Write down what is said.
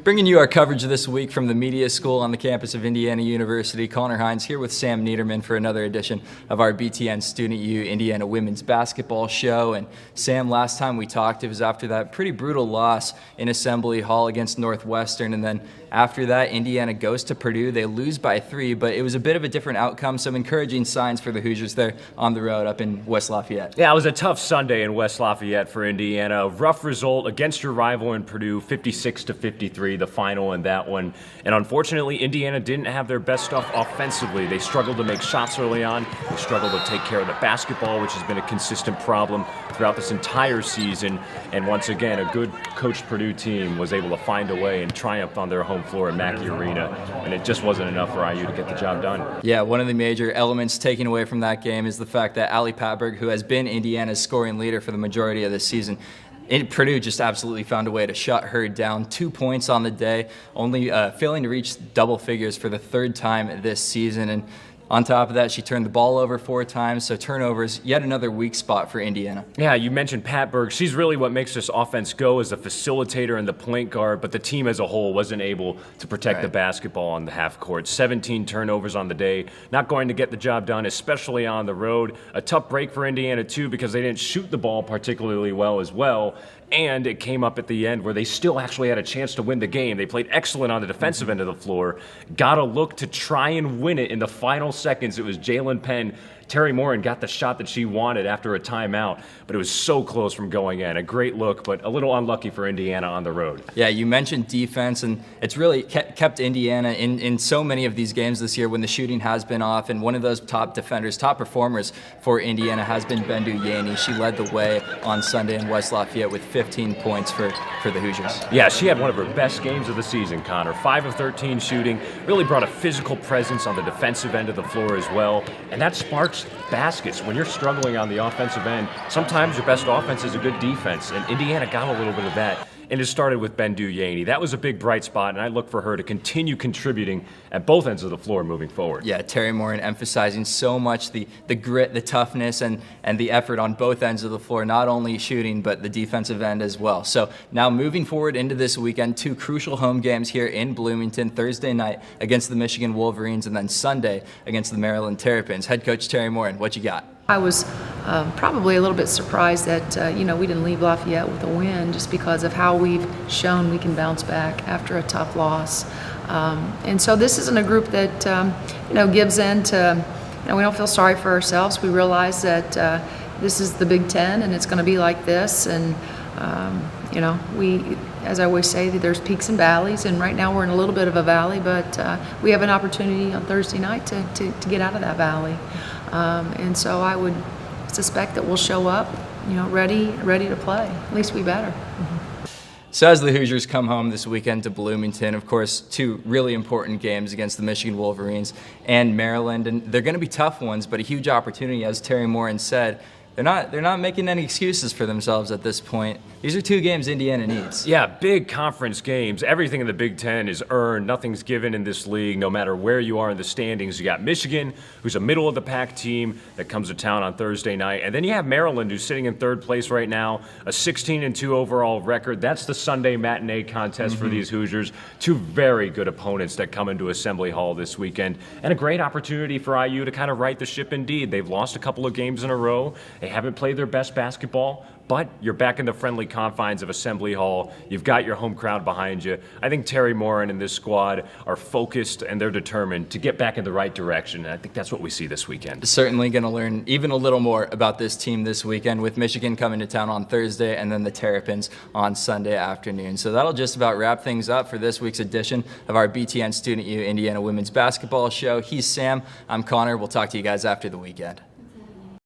Bringing you our coverage this week from the media school on the campus of Indiana University. Connor Hines here with Sam Neidermann for another edition of our BTN Student U Indiana women's basketball show. And Sam, last time we talked, it was after that pretty brutal loss in Assembly Hall against Northwestern. And then after that, Indiana goes to Purdue. They lose by 3, but it was a bit of a different outcome. Some encouraging signs for the Hoosiers there on the road up in West Lafayette. Yeah, it was a tough Sunday in West Lafayette for Indiana. A rough result against your rival in Purdue, 56-53, the final in that one. And unfortunately, Indiana didn't have their best stuff offensively. They struggled to make shots early on. They struggled to take care of the basketball, which has been a consistent problem throughout this entire season. And once again, a good coached Purdue team was able to find a way and triumph on their home floor at Mackey Arena. And it just wasn't enough for IU to get the job done. Yeah, one of the major elements taken away from that game is the fact that Ali Patberg, who has been Indiana's scoring leader for the majority of this season, Purdue just absolutely found a way to shut her down. 2 points on the day, only failing to reach double figures for the third time this season. And on top of that, she turned the ball over 4 times, so turnovers, yet another weak spot for Indiana. Yeah, you mentioned Patberg. She's really what makes this offense go as a facilitator and the point guard, but the team as a whole wasn't able to protect the basketball on the half court. 17 turnovers on the day, not going to get the job done, especially on the road. A tough break for Indiana, too, because they didn't shoot the ball particularly well as well. And it came up at the end where they still actually had a chance to win the game. They played excellent on the defensive end of the floor. Got a look to try and win it in the final seconds. It was Jalen Penn. Terry Morin got the shot that she wanted after a timeout, but it was so close from going in. A great look, but a little unlucky for Indiana on the road. Yeah, you mentioned defense, and it's really kept Indiana in so many of these games this year when the shooting has been off, and one of those top defenders, top performers for Indiana has been Bendu Yaney. She led the way on Sunday in West Lafayette with 15 points for the Hoosiers. Yeah, she had one of her best games of the season, Connor. 5 of 13 shooting, really brought a physical presence on the defensive end of the floor as well, and that sparks baskets. When you're struggling on the offensive end, sometimes your best offense is a good defense, and Indiana got a little bit of that. And it started with Bendu Yaney. That was a big bright spot, and I look for her to continue contributing at both ends of the floor moving forward. Yeah, Terry Morin emphasizing so much the grit, the toughness, and the effort on both ends of the floor, not only shooting, but the defensive end as well. So now moving forward into this weekend, 2 crucial home games here in Bloomington, Thursday night against the Michigan Wolverines, and then Sunday against the Maryland Terrapins. Head coach Terry Morin, what you got? I was probably a little bit surprised that we didn't leave Lafayette with a win, just because of how we've shown we can bounce back after a tough loss. And so this isn't a group that gives in to. We don't feel sorry for ourselves. We realize that this is the Big Ten, and it's going to be like this. And we, as I always say, there's peaks and valleys. And right now we're in a little bit of a valley, but we have an opportunity on Thursday night to get out of that valley. And so I would suspect that we'll show up, ready to play. At least we better. So as the Hoosiers come home this weekend to Bloomington, of course, 2 really important games against the Michigan Wolverines and Maryland, and they're going to be tough ones, but a huge opportunity, as Terry Morin said. They're not making any excuses for themselves at this point. These are 2 games Indiana needs. Yeah, big conference games. Everything in the Big Ten is earned. Nothing's given in this league, no matter where you are in the standings. You got Michigan, who's a middle-of-the-pack team that comes to town on Thursday night. And then you have Maryland, who's sitting in 3rd place right now, a 16-2 overall record. That's the Sunday matinee contest for these Hoosiers. 2 very good opponents that come into Assembly Hall this weekend. And a great opportunity for IU to kind of right the ship indeed. They've lost a couple of games in a row. They haven't played their best basketball, but you're back in the friendly confines of Assembly Hall. You've got your home crowd behind you. I think Terry Morin and this squad are focused, and they're determined to get back in the right direction. And I think that's what we see this weekend. Certainly going to learn even a little more about this team this weekend, with Michigan coming to town on Thursday and then the Terrapins on Sunday afternoon. So that'll just about wrap things up for this week's edition of our BTN Student U Indiana Women's Basketball Show. He's Sam. I'm Connor. We'll talk to you guys after the weekend.